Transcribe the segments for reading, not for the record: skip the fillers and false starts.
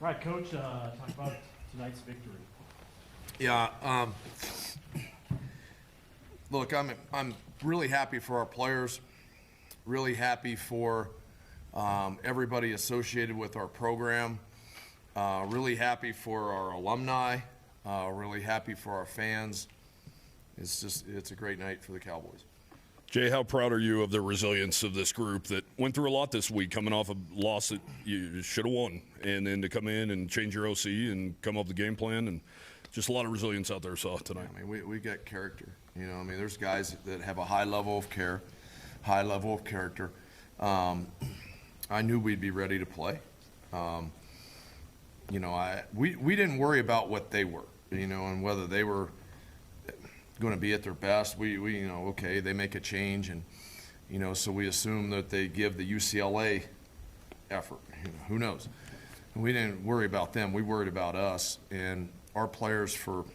All right, Coach, talk about tonight's victory. Yeah. Look, I'm really happy for our players. Really happy for everybody associated with our program. Really happy for our alumni. Really happy for our fans. It's a great night for the Cowboys. Jay, how proud are you of the resilience of this group that went through a lot this week, coming off a loss that you should have won, and then to come in and change your OC and come up with the game plan, and just a lot of resilience out there saw tonight. Yeah, I mean, we got character. You know, I mean, there's guys that have a high level of care, high level of character. I knew we'd be ready to play. You know, we didn't worry about what they were, you know, and whether they were going to be at their best. We you know, okay, they make a change, and you know, so we assume that they give the UCLA effort. You know, who knows? We didn't worry about them. We worried about us and our players for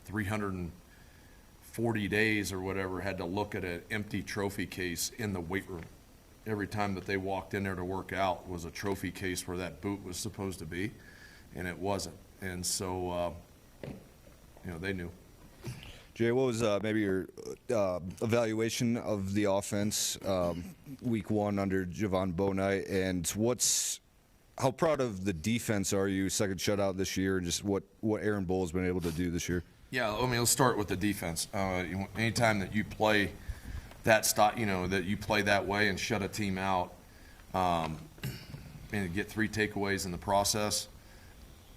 340 days or whatever had to look at an empty trophy case in the weight room. Every time that they walked in there to work out was a trophy case where that boot was supposed to be, and it wasn't. And so, you know, they knew. Jay, what was maybe your evaluation of the offense week one under Javon Bonite, and how proud of the defense are you, second shutout this year, and just what Aaron Bull has been able to do this year? Yeah, I mean, let's start with the defense. Anytime that you play that style, you know, that you play that way and shut a team out, and get 3 takeaways in the process,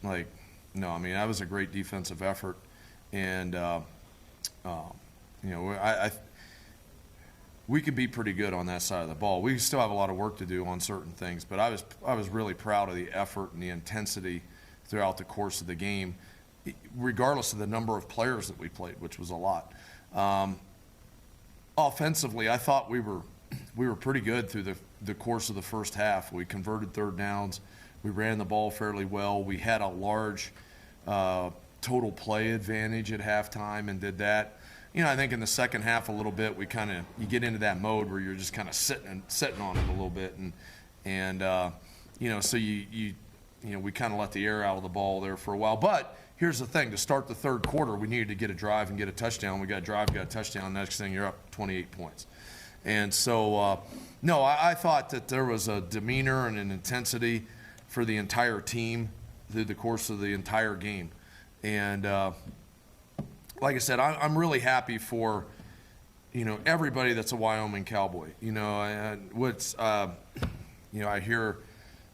like, no, I mean, that was a great defensive effort, and you know, we could be pretty good on that side of the ball. We still have a lot of work to do on certain things, but I was really proud of the effort and the intensity throughout the course of the game, regardless of the number of players that we played, which was a lot. Offensively, I thought we were pretty good through the course of the first half. We converted third downs. We ran the ball fairly well. We had a large total play advantage at halftime and did that. You know, I think in the second half a little bit, you get into that mode where you're just kind of sitting on it a little bit, and you know, so you know, we kind of let the air out of the ball there for a while. But here's the thing: to start the third quarter, we needed to get a drive and get a touchdown. We got a drive, got a touchdown. Next thing, you're up 28 points. And so, no, I thought that there was a demeanor and an intensity for the entire team through the course of the entire game. And like I said, I'm really happy for, you know, everybody that's a Wyoming Cowboy. You know, you know, I hear,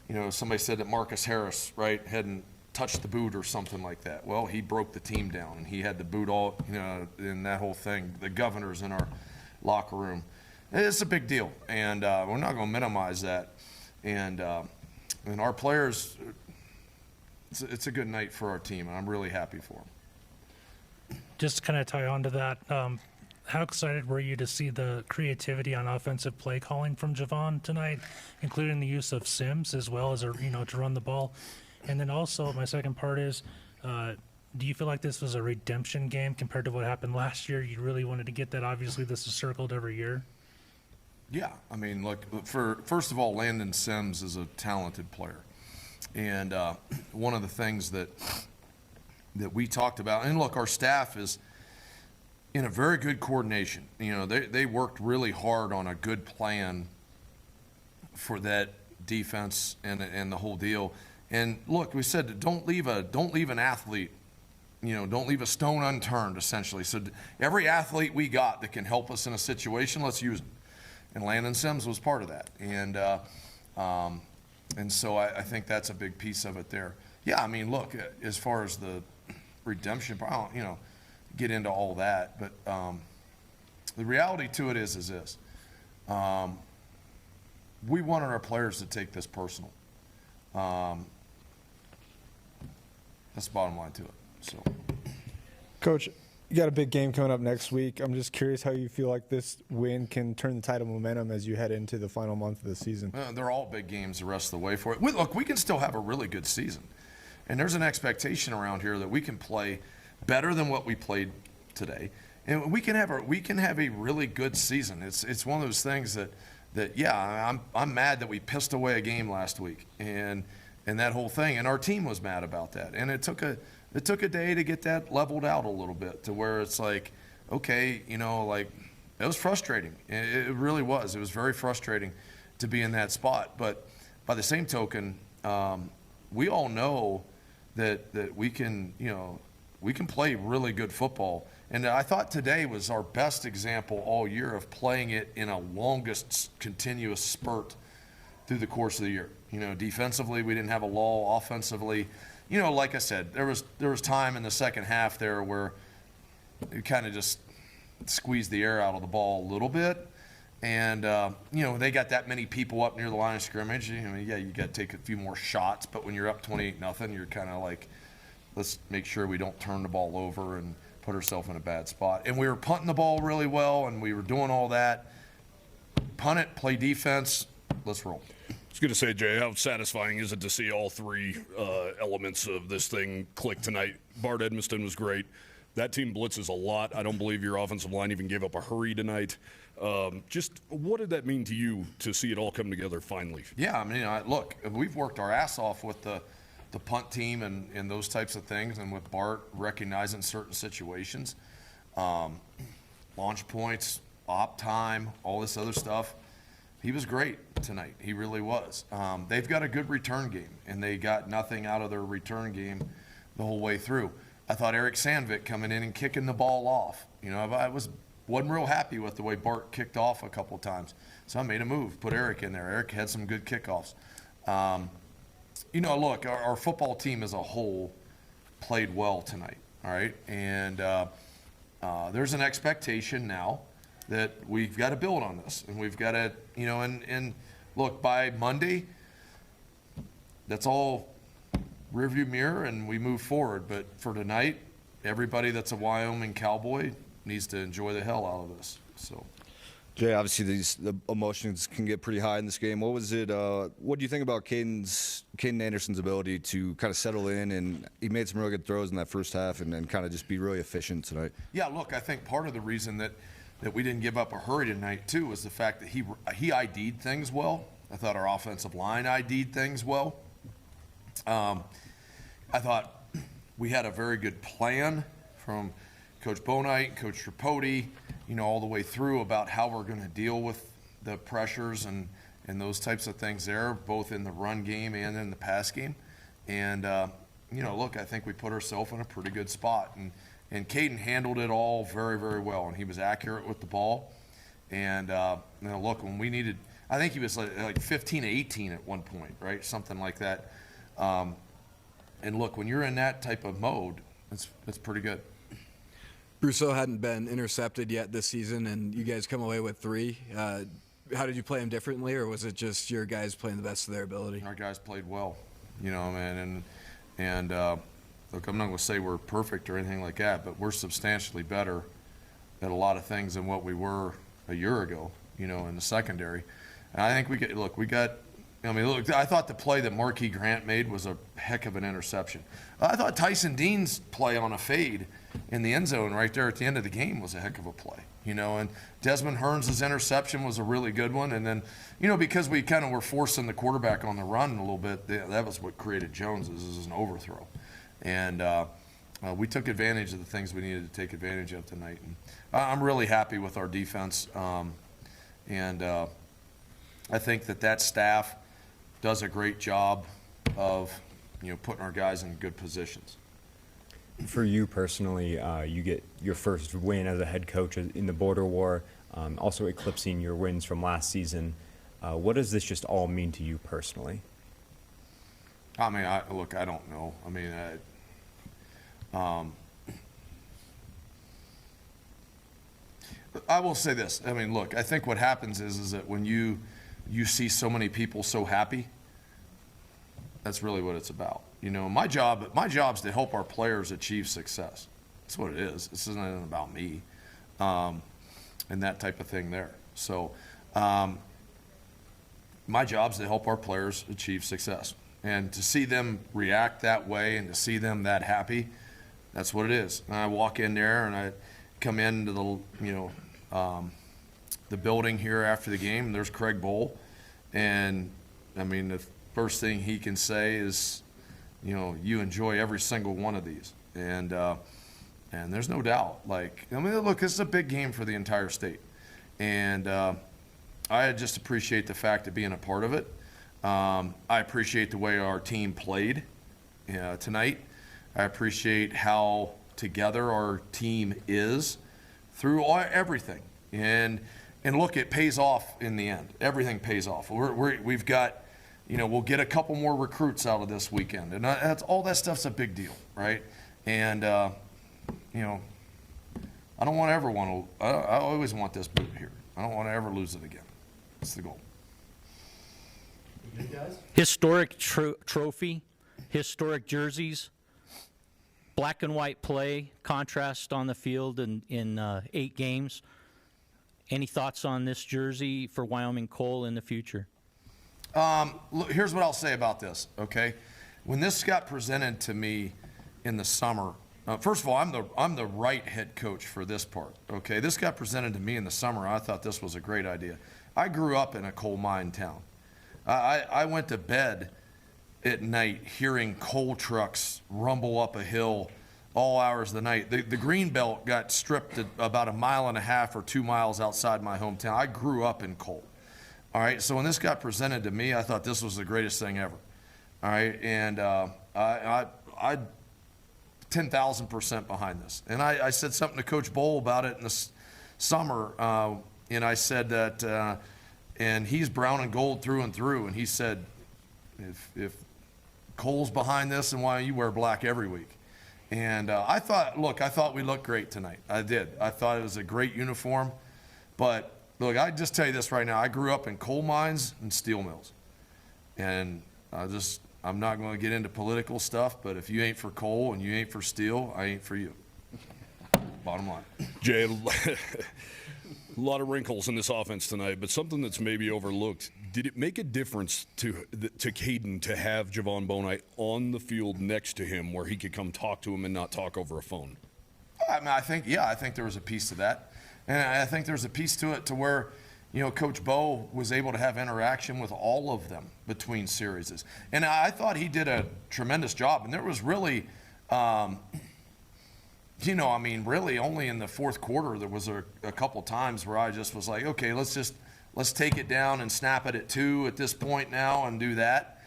you know, somebody said that Marcus Harris, right, hadn't touched the boot or something like that. Well, he broke the team down, and he had the boot all, you know, in that whole thing. The governor's in our locker room. It's a big deal, and we're not going to minimize that. And our players, it's a good night for our team, and I'm really happy for them. Just to kind of tie on to that, how excited were you to see the creativity on offensive play calling from Javon tonight, including the use of Sims as well as, you know, to run the ball? And then also my second part is, do you feel like this was a redemption game compared to what happened last year? You really wanted to get that. Obviously, this is circled every year. Yeah, I mean, look, first of all, Landon Sims is a talented player. And one of the things that we talked about, and look, our staff is in a very good coordination. You know, they worked really hard on a good plan for that defense and the whole deal. And look, we said don't leave an athlete, you know, don't leave a stone unturned, essentially. So every athlete we got that can help us in a situation, let's use them. And Landon Sims was part of that. And so I think that's a big piece of it there. Yeah, I mean, look, as far as the redemption, I don't, you know, get into all that. But the reality to it is this. We wanted our players to take this personal. That's the bottom line to it. So, Coach, you got a big game coming up next week. I'm just curious how you feel like this win can turn the tide of momentum as you head into the final month of the season. They're all big games the rest of the way for it. Look, we can still have a really good season. And there's an expectation around here that we can play better than what we played today. And we can have a really good season. It's one of those things that yeah, I'm mad that we pissed away a game last week. And and that whole thing. And our team was mad about that. And it took a day to get that leveled out a little bit to where it's like, okay, like it was frustrating. It really was. It was very frustrating to be in that spot. But by the same token, we all know that we can, we can play really good football. And I thought today was our best example all year of playing it in a longest continuous spurt through the course of the year. Defensively, we didn't have a lull. Offensively, like I said, there was time in the second half there where you kind of just squeezed the air out of the ball a little bit. And, they got that many people up near the line of scrimmage. Yeah, you got to take a few more shots. But when you're up 28-0, you're kind of like, let's make sure we don't turn the ball over and put ourselves in a bad spot. And we were punting the ball really well, and we were doing all that. Punt it, play defense, let's roll. I was going to say, Jay, how satisfying is it to see all three elements of this thing click tonight? Bart Edmiston was great. That team blitzes a lot. I don't believe your offensive line even gave up a hurry tonight. Just what did that mean to you to see it all come together finally? Yeah, look, we've worked our ass off with the punt team and those types of things, and with Bart recognizing certain situations, launch points, op time, all this other stuff. He was great tonight. He really was. They've got a good return game, and they got nothing out of their return game the whole way through. I thought Eric Sandvik coming in and kicking the ball off. I wasn't real happy with the way Bart kicked off a couple times. So I made a move, put Eric in there. Eric had some good kickoffs. Look, our football team as a whole played well tonight, all right? And there's an expectation now that we've got to build on this. And we've got to, and look, by Monday, that's all rearview mirror and we move forward. But for tonight, everybody that's a Wyoming Cowboy needs to enjoy the hell out of this. So, Jay, obviously the emotions can get pretty high in this game. What was it? What do you think about Kaden Anderson's ability to kind of settle in? And he made some really good throws in that first half and kind of just be really efficient tonight. Yeah, look, I think part of the reason that we didn't give up a hurry tonight too was the fact that he ID'd things well. I thought our offensive line ID'd things well. I thought we had a very good plan from Coach Bonite, Coach Tripodi, all the way through about how we're going to deal with the pressures and those types of things there, both in the run game and in the pass game. And, look, I think we put ourselves in a pretty good spot. And Kaden handled it all very, very well, and he was accurate with the ball. And, look, when we needed – I think he was like 15-18 at one point, right, something like that. And, look, when you're in that type of mode, it's pretty good. Brousseau hadn't been intercepted yet this season, and you guys come away with 3. How did you play him differently, or was it just your guys playing the best of their ability? Our guys played well, man. And look, I'm not going to say we're perfect or anything like that, but we're substantially better at a lot of things than what we were a year ago, in the secondary. And I think I thought the play that Marquis Grant made was a heck of an interception. I thought Tyson Dean's play on a fade in the end zone right there at the end of the game was a heck of a play, and Desmond Hearns' interception was a really good one. And then, because we kind of were forcing the quarterback on the run a little bit, that was what created Jones's is an overthrow. And we took advantage of the things we needed to take advantage of tonight. And I'm really happy with our defense. And I think that staff does a great job of, putting our guys in good positions. For you personally, you get your first win as a head coach in the border war, also eclipsing your wins from last season. What does this just all mean to you personally? I don't know. I will say this. Look, I think what happens is that when you see so many people so happy, that's really what it's about. My job's to help our players achieve success. That's what it is. This isn't about me, and that type of thing there. So, my job's to help our players achieve success, and to see them react that way and to see them that happy, that's what it is. And I walk in there and I come into the building here after the game, and there's Craig Bowl, and first thing he can say is, you know, you enjoy every single one of these. And there's no doubt. Like, I mean, look, this is a big game for the entire state. And I just appreciate the fact of being a part of it. I appreciate the way our team played tonight. I appreciate how together our team is through everything. And look, it pays off in the end. Everything pays off. We've got, you know, we'll get a couple more recruits out of this weekend. And that's all that stuff's a big deal, right? And, you know, I don't want to ever want to, I always want this boot here. I don't want to ever lose it again. That's the goal. You good, guys? Historic trophy, historic jerseys, black and white play, contrast on the field in 8 games. Any thoughts on this jersey for Wyoming Cole in the future? Look, here's what I'll say about this, okay? When this got presented to me in the summer, first of all, I'm the right head coach for this part, okay? This got presented to me in the summer. I thought this was a great idea. I grew up in a coal mine town. I went to bed at night hearing coal trucks rumble up a hill all hours of the night. The green belt got stripped at about 1.5 miles or 2 miles outside my hometown. I grew up in coal. All right, so when this got presented to me, I thought this was the greatest thing ever. All right, and I 10,000% behind this. And I said something to Coach Bowl about it in the summer, and I said that, and he's brown and gold through and through, and he said, if Cole's behind this, then why you wear black every week? And I thought we looked great tonight. I did. I thought it was a great uniform. But look, I just tell you this right now. I grew up in coal mines and steel mills. And I'm not going to get into political stuff, but if you ain't for coal and you ain't for steel, I ain't for you. Bottom line. Jay, a lot of wrinkles in this offense tonight, but something that's maybe overlooked. Did it make a difference to Kaden to have Javon Bonite on the field next to him where he could come talk to him and not talk over a phone? I mean, I think there was a piece to that. And I think there's a piece to it to where, you know, Coach Bo was able to have interaction with all of them between series. And I thought he did a tremendous job. And there was really, you know, I mean, really only in the fourth quarter there was a couple times where I just was like, okay, let's take it down and snap it at 2 at this point now and do that.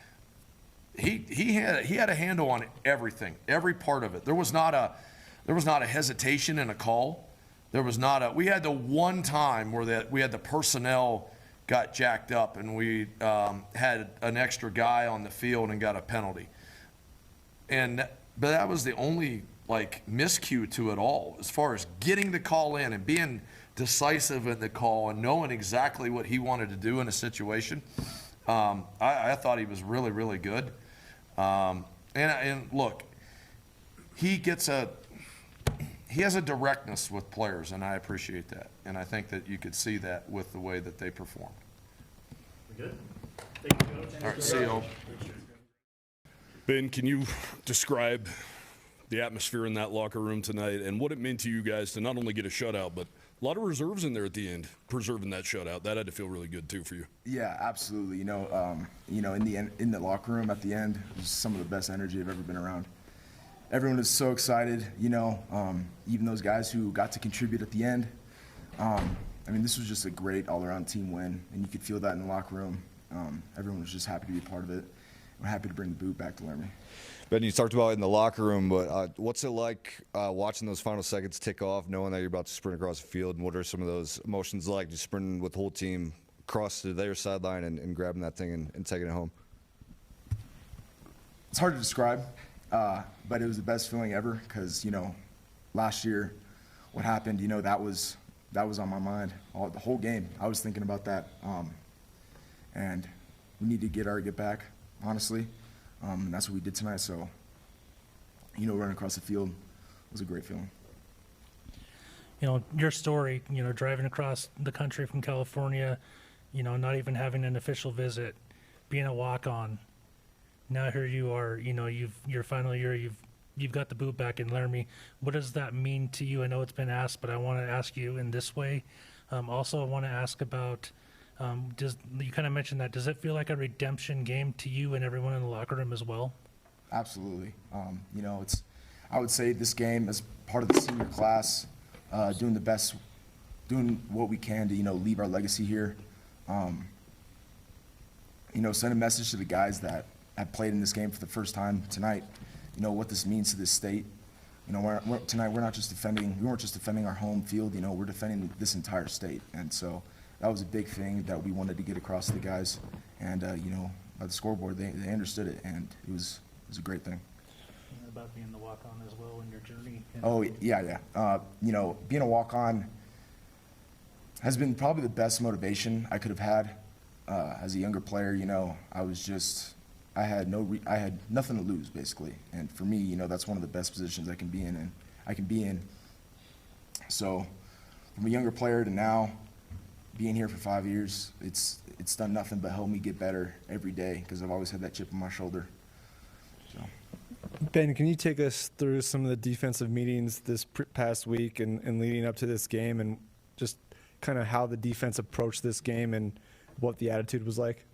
He had a handle on everything, every part of it. There was not a hesitation in a call. There was not we had the one time where we had the personnel got jacked up and we had an extra guy on the field and got a penalty. But that was the only miscue to it all as far as getting the call in and being decisive in the call and knowing exactly what he wanted to do in a situation. I thought he was really, really good. And look, he has a directness with players, and I appreciate that. And I think that you could see that with the way that they performed. We good? Thank you, Coach. All right, see you all. Ben, can you describe the atmosphere in that locker room tonight and what it meant to you guys to not only get a shutout, but a lot of reserves in there at the end, preserving that shutout? That had to feel really good too for you. Yeah, absolutely. In the locker room at the end, it was some of the best energy I've ever been around. Everyone was so excited, even those guys who got to contribute at the end. This was just a great all-around team win, and you could feel that in the locker room. Everyone was just happy to be a part of it. We're happy to bring the boot back to Laramie. Ben, you talked about it in the locker room, but what's it like watching those final seconds tick off, knowing that you're about to sprint across the field, and what are some of those emotions like, just sprinting with the whole team across to their sideline and grabbing that thing and taking it home? It's hard to describe, but it was the best feeling ever because, last year what happened, that was on my mind the whole game. I was thinking about that, and we need to get back, honestly. And that's what we did tonight. So, running across the field was a great feeling. Your story, driving across the country from California, not even having an official visit, being a walk-on. Now here you are, your final year, you've got the boot back in Laramie. What does that mean to you? I know it's been asked, but I want to ask you in this way. Also, I want to ask about You kind of mentioned that. Does it feel like a redemption game to you and everyone in the locker room as well? Absolutely. I would say this game as part of the senior class, doing what we can to, leave our legacy here. Send a message to the guys that have played in this game for the first time tonight, what this means to this state. Tonight we weren't just defending our home field, we're defending this entire state. And so that was a big thing that we wanted to get across to the guys. And, by the scoreboard, they understood it, and it was a great thing. About being the walk-on as well in your journey. Oh, yeah. Being a walk-on has been probably the best motivation I could have had as a younger player. I had nothing to lose, basically. And for me, that's one of the best positions I can be in, and I can be in. So from a younger player to now, being here for 5 years, it's done nothing but help me get better every day because I've always had that chip on my shoulder. So. Ben, can you take us through some of the defensive meetings this past week and leading up to this game, and just kind of how the defense approached this game and what the attitude was like?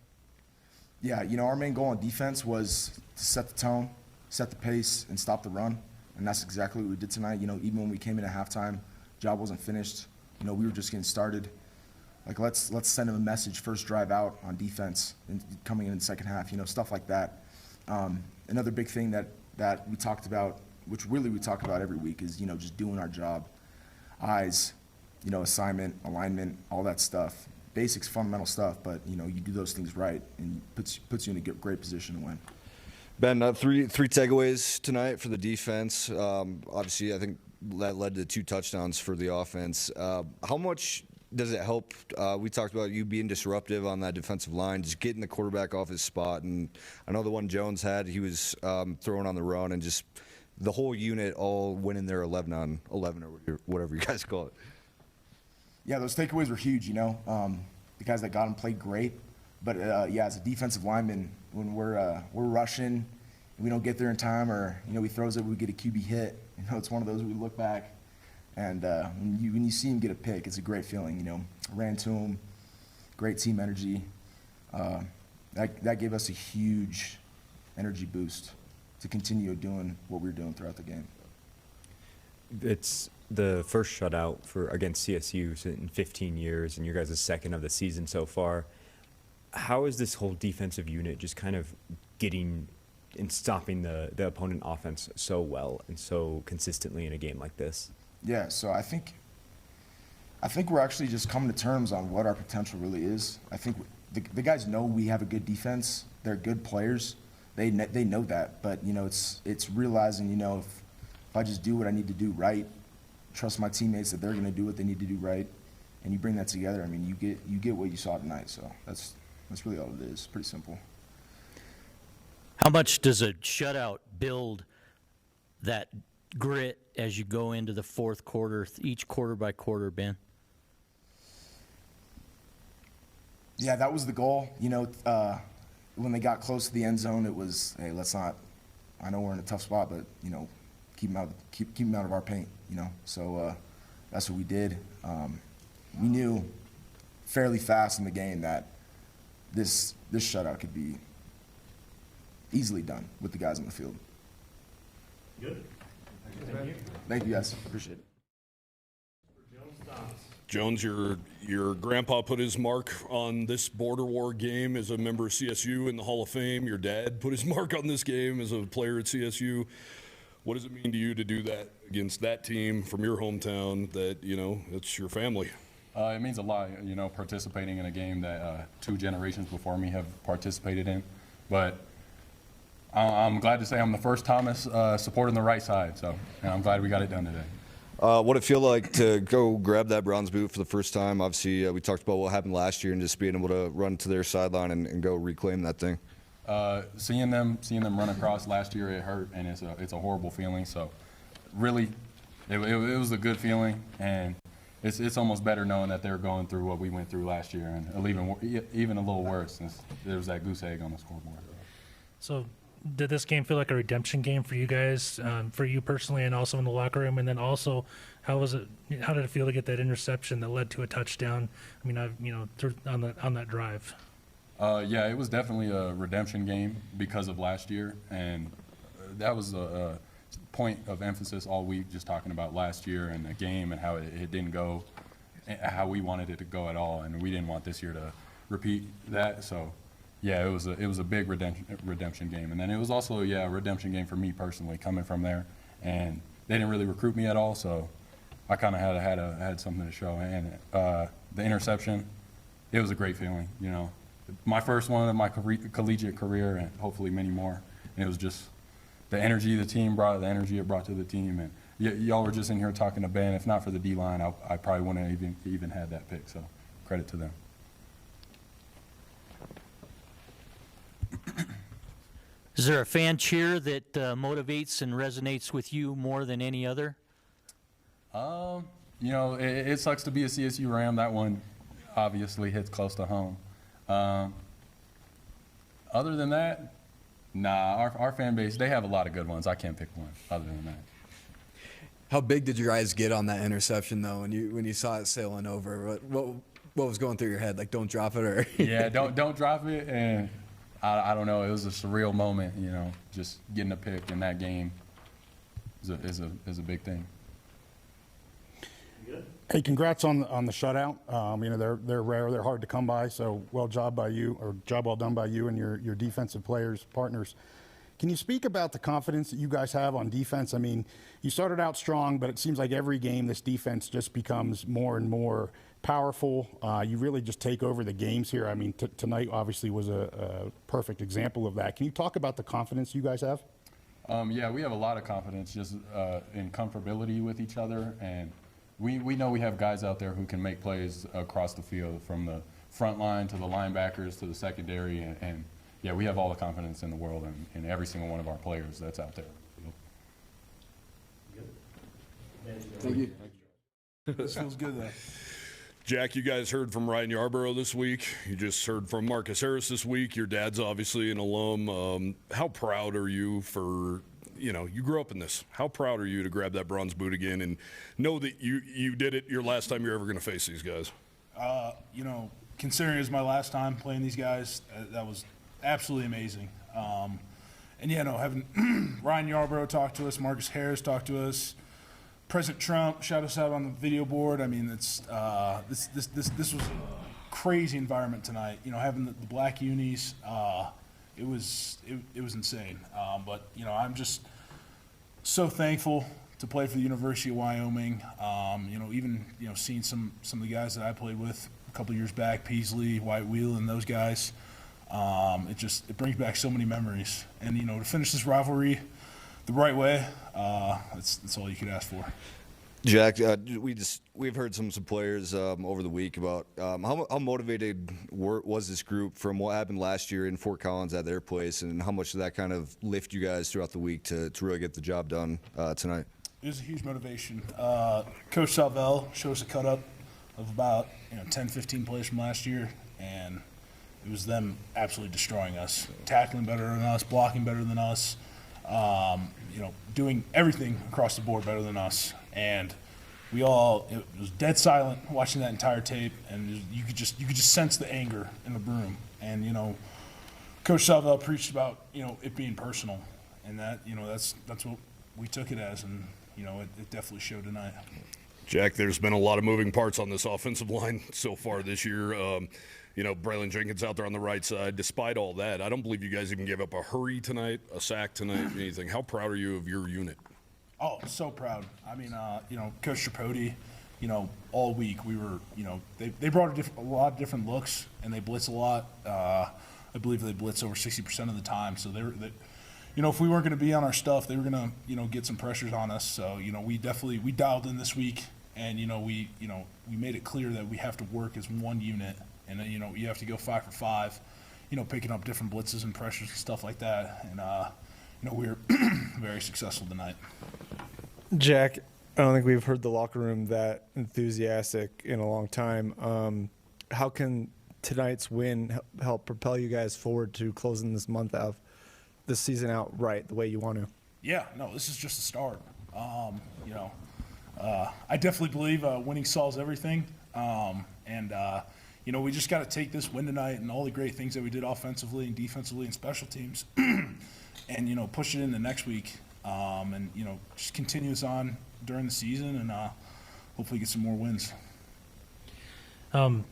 Yeah, our main goal on defense was to set the tone, set the pace, and stop the run. And that's exactly what we did tonight. Even when we came in at halftime, job wasn't finished. We were just getting started. Like, let's send them a message, first drive out on defense and coming in the second half, stuff like that. Another big thing that we talked about, which really we talk about every week, is, just doing our job. Eyes, assignment, alignment, all that stuff. Basics, fundamental stuff, but, you do those things right, and puts you in a great position to win. Ben, three takeaways tonight for the defense. Obviously, I think that led to 2 touchdowns for the offense. How much does it help? We talked about you being disruptive on that defensive line, just getting the quarterback off his spot. And I know the one Jones had, he was throwing on the run, and just the whole unit all went in there 11 on 11 or whatever you guys call it. Yeah, those takeaways were huge, The guys that got them played great. But, as a defensive lineman, when we're rushing and we don't get there in time, or, we throws it, we get a QB hit, it's one of those where we look back. And when you see him get a pick, it's a great feeling, Ran to him, great team energy. That gave us a huge energy boost to continue doing what we were doing throughout the game. It's the first shutout against CSU in 15 years, and your guys' second of the season so far. How is this whole defensive unit just kind of getting and stopping the opponent offense so well and so consistently in a game like this? Yeah, so I think we're actually just coming to terms on what our potential really is. I think the guys know we have a good defense. They're good players. They know that, but it's realizing if I just do what I need to do right, trust my teammates that they're going to do what they need to do right, and you bring that together. I mean, you get what you saw tonight. So that's really all it is. Pretty simple. How much does a shutout build that grit as you go into the fourth quarter, each quarter by quarter, Ben? Yeah, that was the goal. When they got close to the end zone, it was, hey, let's not. I know we're in a tough spot, but keep them out of our paint. So that's what we did. We knew fairly fast in the game that this shutout could be easily done with the guys on the field. Good. Thank you, guys. Appreciate it. Jones, your grandpa put his mark on this border war game as a member of CSU in the Hall of Fame. Your dad put his mark on this game as a player at CSU. What does it mean to you to do that against that team from your hometown that, it's your family? It means a lot, participating in a game that 2 generations before me have participated in. But I'm glad to say I'm the first Thomas supporting the right side, so I'm glad we got it done today. What it feel like to go grab that bronze boot for the first time? Obviously, we talked about what happened last year and just being able to run to their sideline and go reclaim that thing. Seeing them run across last year, it hurt, and it's a horrible feeling. So, really, it was a good feeling, and it's almost better knowing that they're going through what we went through last year, and even a little worse since there was that goose egg on the scoreboard. So did this game feel like a redemption game for you guys, for you personally, and also in the locker room? And then also, how did it feel to get that interception that led to a touchdown? I mean, on that drive. Yeah, it was definitely a redemption game because of last year, and that was a point of emphasis all week, just talking about last year and the game and how it didn't go how we wanted it to go at all, and we didn't want this year to repeat that. So, yeah, it was a big redemption game, and then it was also a redemption game for me personally, coming from there, and they didn't really recruit me at all, so I kind of had something to show. And the interception, it was a great feeling, you know. My first one of my collegiate career, and hopefully many more. And it was just the energy the team brought, the energy it brought to the team. And y'all were just in here talking to Ben. If not for the D-line, I probably wouldn't have even had that pick. So credit to them. Is there a fan cheer that motivates and resonates with you more than any other? You know, it sucks to be a CSU Ram. That one obviously hits close to home. Other than that, nah, our fan base, they have a lot of good ones. I can't pick one other than that. How big did your eyes get on that interception, though, when you saw it sailing over? What was going through your head? Like, don't drop it, or? Yeah, don't drop it. And I don't know. It was a surreal moment, you know, just getting a pick in that game is a big thing. Hey, congrats on the shutout. You know, they're rare, they're hard to come by. So job well done by you and your defensive players, partners. Can you speak about the confidence that you guys have on defense? I mean, you started out strong, but it seems like every game this defense just becomes more and more powerful. You really just take over the games here. I mean, tonight obviously was a perfect example of that. Can you talk about the confidence you guys have? Yeah, we have a lot of confidence just in comfortability with each other, and we know we have guys out there who can make plays across the field, from the front line to the linebackers to the secondary, and yeah, we have all the confidence in the world in every single one of our players that's out there. Thank you. This feels good, though. Jack, you guys heard from Ryan Yarborough this week. You just heard from Marcus Harris this week. Your dad's obviously an alum. How proud are you for, you know, you grew up in this. How proud are you to grab that bronze boot again and know that you did it your last time you're ever going to face these guys? You know, considering it was my last time playing these guys, that was absolutely amazing. And, yeah, no, having Ryan Yarborough talk to us, Marcus Harris talk to us, President Trump shout us out on the video board. I mean, it's this was a crazy environment tonight. You know, having the black unis, it was insane. But you know, I'm just so thankful to play for the University of Wyoming. You know, even seeing some of the guys that I played with a couple of years back, Peasley, White Wheel, and those guys. It brings back so many memories. And you know, to finish this rivalry the right way, that's all you could ask for. Jack, we've heard some players over the week about how motivated was this group from what happened last year in Fort Collins at their place, and how much did that kind of lift you guys throughout the week to really get the job done tonight? It was a huge motivation. Coach Salvell showed us a cut-up of about 10, 15 plays from last year, and it was them absolutely destroying us, tackling better than us, blocking better than us, doing everything across the board better than us. And it was dead silent watching that entire tape, and you could just sense the anger in the room. And Coach Salvell preached about it being personal, and that that's what we took it as, and it definitely showed tonight. Jack, there's been a lot of moving parts on this offensive line so far this year. Braylon Jenkins out there on the right side. Despite all that, I don't believe you guys even gave up a hurry tonight, a sack tonight, anything. How proud are you of your unit? Oh, so proud. I mean, Coach Tripodi, all week we were, they brought a lot of different looks, and they blitz a lot. I believe they blitz over 60% of the time. So if we weren't going to be on our stuff, they were going to, get some pressures on us. So, we dialed in this week, and we made it clear that we have to work as one unit. And then, you have to go 5 for 5, picking up different blitzes and pressures and stuff like that. And, we were very successful tonight. Jack, I don't think we've heard the locker room that enthusiastic in a long time. How can tonight's win help propel you guys forward to closing this month out? this season out right the way you want to? Yeah, no, this is just a start. I definitely believe winning solves everything. We just got to take this win tonight and all the great things that we did offensively and defensively and special teams and, push it into next week just continue this on during the season and hopefully get some more wins. Kind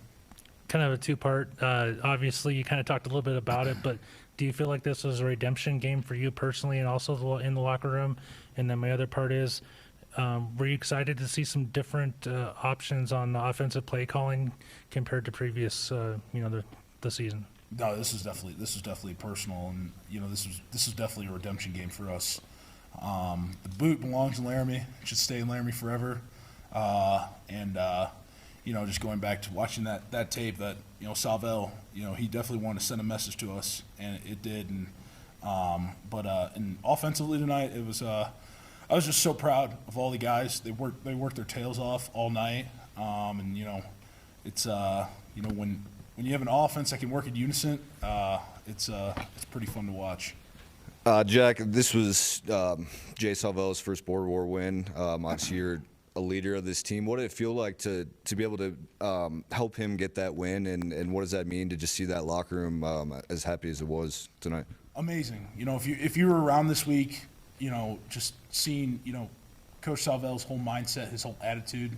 of a two-part. Obviously, you kind of talked a little bit about it, but do you feel like this was a redemption game for you personally and also in the locker room? And then my other part is, were you excited to see some different options on the offensive play calling compared to previous, the season? No, this is definitely personal, and this is definitely a redemption game for us. The boot belongs in Laramie; it should stay in Laramie forever. Just going back to watching that tape, that Salvel, he definitely wanted to send a message to us, and it did. And offensively tonight, it was. I was just so proud of all the guys. They worked their tails off all night, it's when you have an offense that can work in unison, it's pretty fun to watch. Jack, this was Jay Salvel's first Border War win. Obviously, you're a leader of this team. What did it feel like to be able to help him get that win, and what does that mean to just see that locker room as happy as it was tonight? Amazing. If you were around this week, just seeing Coach Salvel's whole mindset, his whole attitude,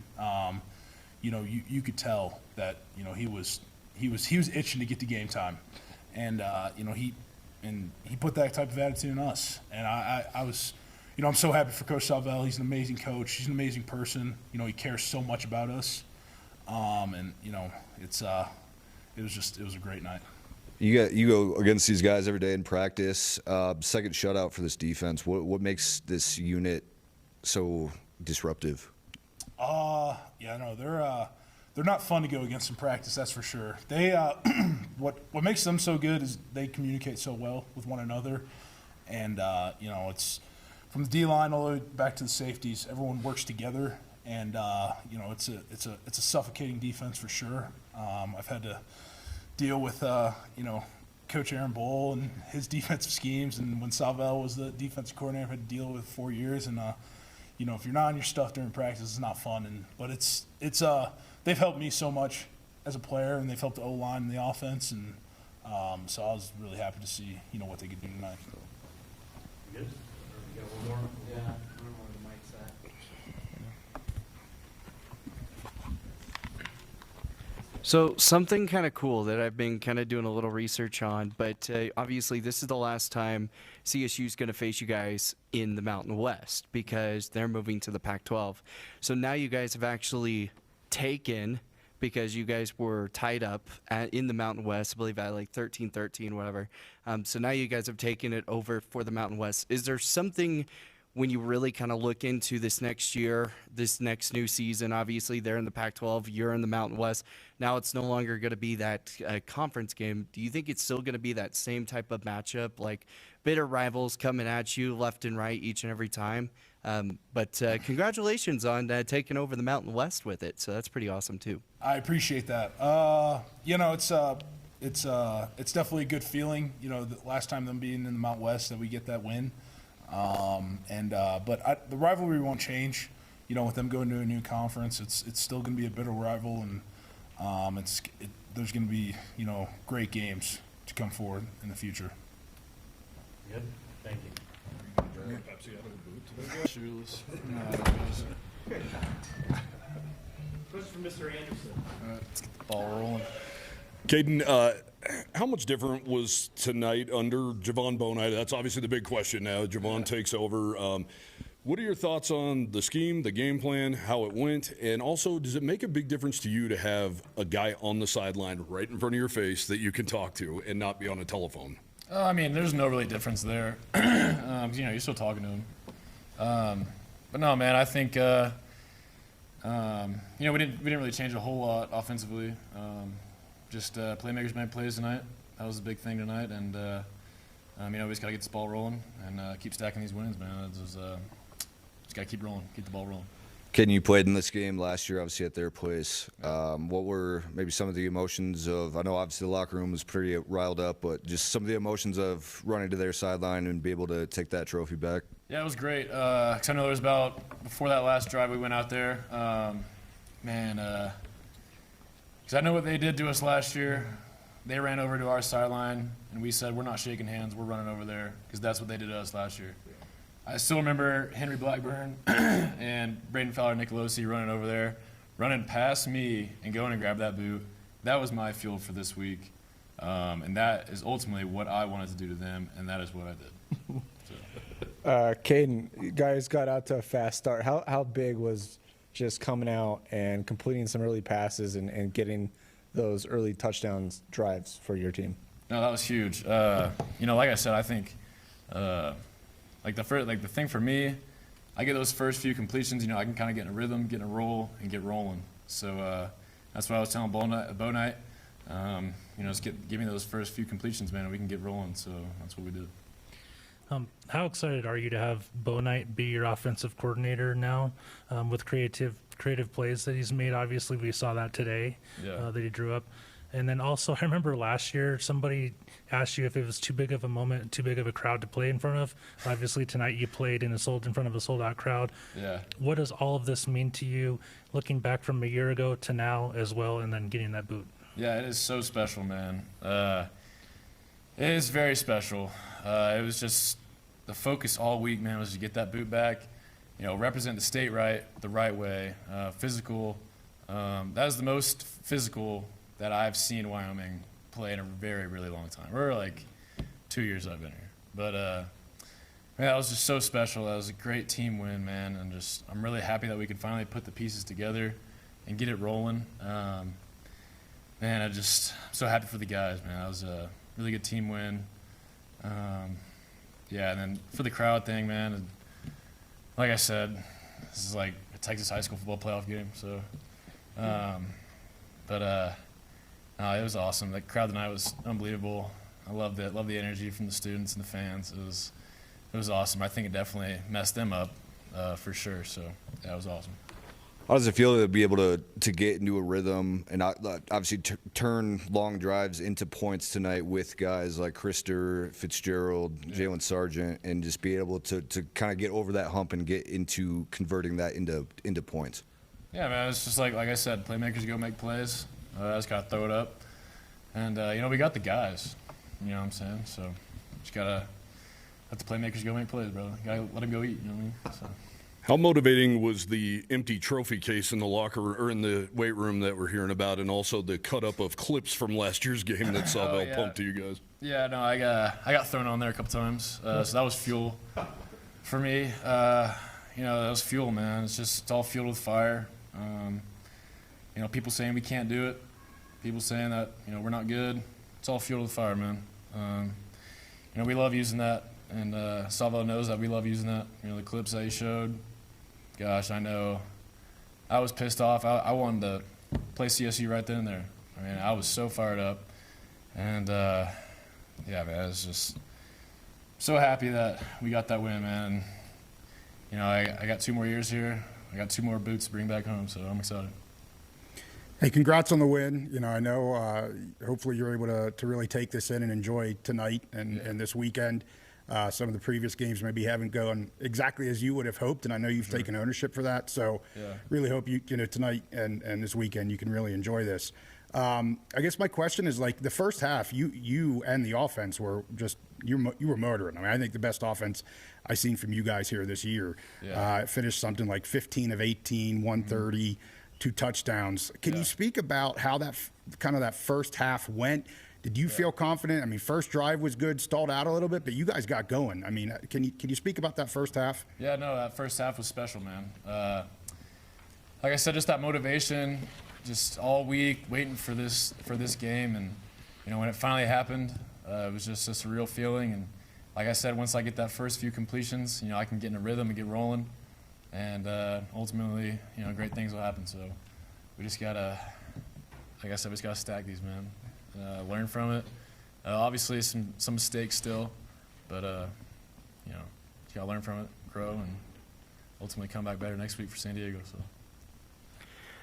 you could tell that he was itching to get to game time, and he put that type of attitude in us, and I was. I'm so happy for Coach Salvel. He's an amazing coach. He's an amazing person. He cares so much about us. It was a great night. You go against these guys every day in practice. Second shutout for this defense. What makes this unit so disruptive? They're not fun to go against in practice. That's for sure. They what makes them so good is they communicate so well with one another, and it's. From the D-line all the way back to the safeties, everyone works together, and it's a suffocating defense for sure. I've had to deal with Coach Aaron Bowl and his defensive schemes, and when Salvel was the defensive coordinator, I've had to deal with 4 years. And if you're not on your stuff during practice, it's not fun. But it's they've helped me so much as a player, and they've helped the O-line and the offense, and so I was really happy to see what they could do tonight. Good. You got one more? Yeah, I don't know where the mic's at. So something kind of cool that I've been kind of doing a little research on, but obviously this is the last time CSU is going to face you guys in the Mountain West because they're moving to the Pac-12. So now you guys have actually taken, because you guys were tied up in the Mountain West, I believe at like 13-13, whatever. So now you guys have taken it over for the Mountain West. Is there something when you really kind of look into this next year, this next new season? Obviously, they're in the Pac-12, you're in the Mountain West. Now it's no longer going to be that conference game. Do you think it's still going to be that same type of matchup, like bitter rivals coming at you left and right each and every time? But congratulations on taking over the Mountain West with it. So that's pretty awesome too. I appreciate that. It's definitely a good feeling. The last time them being in the Mountain West that we get that win. But the rivalry won't change. With them going to a new conference, it's still going to be a bitter rival, and there's going to be great games to come forward in the future. Good. Thank you. Shoeless. Question for Mr. Anderson. Let's get the ball rolling. Kaden, how much different was tonight under Javon Bonite? That's obviously the big question now. Javon takes over. What are your thoughts on the scheme, the game plan, how it went? And also, does it make a big difference to you to have a guy on the sideline right in front of your face that you can talk to and not be on a telephone? There's no really difference there. You're still talking to him. But no, man, I think we didn't really change a whole lot offensively. Just playmakers made plays tonight. That was the big thing tonight, and we just gotta get this ball rolling and keep stacking these wins, man. Just gotta keep rolling, keep the ball rolling. Ken, you played in this game last year, obviously at their place. What were maybe some of the emotions of, I know obviously the locker room was pretty riled up, but just some of the emotions of running to their sideline and be able to take that trophy back? Yeah, it was great. 'Cause I know there was before that last drive we went out there, because I know what they did to us last year. They ran over to our sideline, and we said, we're not shaking hands, we're running over there, because that's what they did to us last year. I still remember Henry Blackburn and Braden Fowler-Nicolosi running over there, running past me and going and grab that boot. That was my fuel for this week, and that is ultimately what I wanted to do to them, and that is what I did. Kaden, you guys got out to a fast start. How big was just coming out and completing some early passes and getting those early touchdowns drives for your team? No, that was huge. Like I said, I think the thing for me, I get those first few completions. I can kind of get in a rhythm, get in a roll, and get rolling. So that's what I was telling Bo Knight. Just give me those first few completions, man, and we can get rolling. So that's what we did. How excited are you to have Bo Knight be your offensive coordinator now, with creative plays that he's made? Obviously, we saw that today, that he drew up. And then also, I remember last year somebody asked you if it was too big of a moment, too big of a crowd to play in front of. Obviously, tonight you played in front of a sold-out crowd. Yeah. What does all of this mean to you, looking back from a year ago to now as well, and then getting that boot? Yeah, it is so special, man. It is very special. It was just the focus all week, man, was to get that boot back, represent the state the right way, physical. That was the most physical that I've seen Wyoming play in a very, really long time. We're like 2 years I've been here. But, man, that was just so special. That was a great team win, man, and I'm really happy that we could finally put the pieces together and get it rolling. Man, I'm so happy for the guys, man. That was a really good team win. And then for the crowd thing, man, like I said, this is like a Texas high school football playoff game. So, it was awesome. The crowd tonight was unbelievable. I loved it. Loved the energy from the students and the fans. It was awesome. I think it definitely messed them up for sure. So, yeah, it was awesome. How does it feel to be able to get into a rhythm and obviously turn long drives into points tonight with guys like Krister, Fitzgerald, Jalen Sargent, and just be able to kind of get over that hump and get into converting that into points? Yeah, man, it's just like I said, playmakers go make plays. I just got to throw it up. And, we got the guys, you know what I'm saying? So just got to let the playmakers go make plays, bro. Got to let them go eat, you know what I mean? So. How motivating was the empty trophy case in the locker room, or in the weight room that we're hearing about, and also the cut up of clips from last year's game that Sawville pumped to you guys? Yeah, no, I got thrown on there a couple times, so that was fuel for me. That was fuel, man. It's all fueled with fire. People saying we can't do it, people saying that we're not good. It's all fueled with fire, man. We love using that, and Sawville knows that we love using that. The clips that he showed. Gosh, I know. I was pissed off. I wanted to play CSU right then and there. I mean, I was so fired up. And, man, I was just so happy that we got that win, man. And, I got 2 more years here. I got 2 more boots to bring back home, so I'm excited. Hey, congrats on the win. I know hopefully you're able to really take this in and enjoy tonight and this weekend. Some of the previous games maybe haven't gone exactly as you would have hoped, and I know you've taken ownership for that. So really hope tonight and this weekend you can really enjoy this. I guess my question is, like, the first half, you and the offense were just you were motoring. I mean, I think the best offense I've seen from you guys here this year. It finished something like 15 of 18, 130, 2 touchdowns. Can you speak about how that first half went? Did you feel confident? I mean, first drive was good, stalled out a little bit, but you guys got going. I mean, can you speak about that first half? Yeah, no, that first half was special, man. Like I said, just that motivation, just all week waiting for this game, and when it finally happened, it was just a surreal feeling. And like I said, once I get that first few completions, I can get in a rhythm and get rolling, and ultimately, great things will happen. So we just gotta, like I said, we just gotta stack these, man. Learn from it. Obviously, some mistakes still, but you gotta learn from it, grow, and ultimately come back better next week for San Diego. So.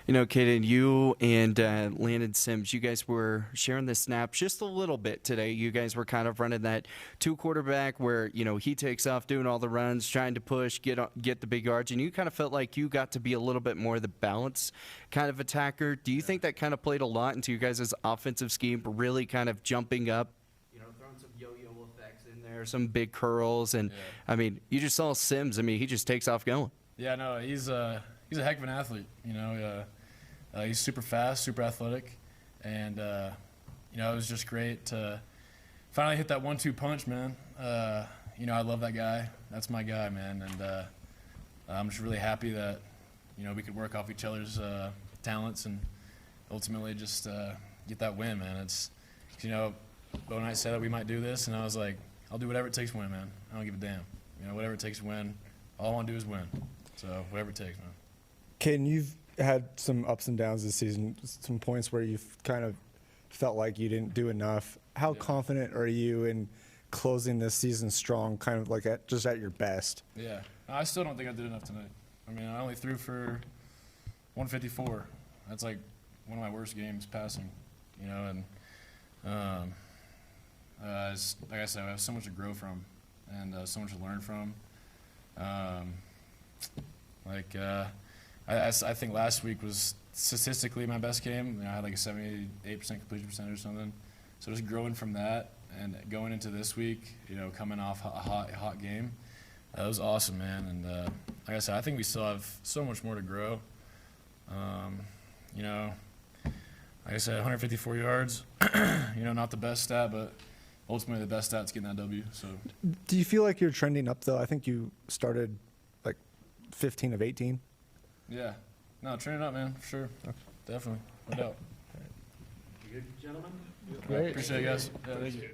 You know, Kaden, you and Landon Sims, you guys were sharing the snaps just a little bit today. You guys were kind of running that two quarterback where, you know, he takes off doing all the runs, trying to push, get the big yards, and you kind of felt like you got to be a little bit more the balance kind of attacker. Do you think that kind of played a lot into you guys' offensive scheme, really kind of jumping up, you know, throwing some yo-yo effects in there, some big curls, and I mean, you just saw Sims. I mean, he just takes off going. Yeah, no, he's a heck of an athlete. You know, he's super fast, super athletic, and you know, it was just great to finally hit that 1-2 punch, man. You know, I love that guy. That's my guy, man, and I'm just really happy that, you know, we could work off each other's talents and ultimately just get that win, man. It's, you know, Bo and I said that we might do this, and I was like, I'll do whatever it takes to win, man. I don't give a damn. You know, whatever it takes to win. All I want to do is win. So whatever it takes, man. Kaden, you've had some ups and downs this season, some points where you've kind of felt like you didn't do enough. How confident are you in closing this season strong, kind of like just at your best? Yeah. I still don't think I did enough tonight. I mean, I only threw for 154. That's like one of my worst games passing, you know, and like I said, I have so much to grow from and so much to learn from. I think last week was statistically my best game. You know, I had like a 78% completion percentage or something. So just growing from that and going into this week, you know, coming off a hot game, that was awesome, man. And like I said, I think we still have so much more to grow. You know, like I said, 154 yards. You know, not the best stat, but ultimately the best stat's getting that W. So. Do you feel like you're trending up though? I think you started like 15 of 18. Yeah. No, training up, man, for sure. Definitely. No doubt. You good, gentlemen? Great. Appreciate it, guys. Yeah, thank you.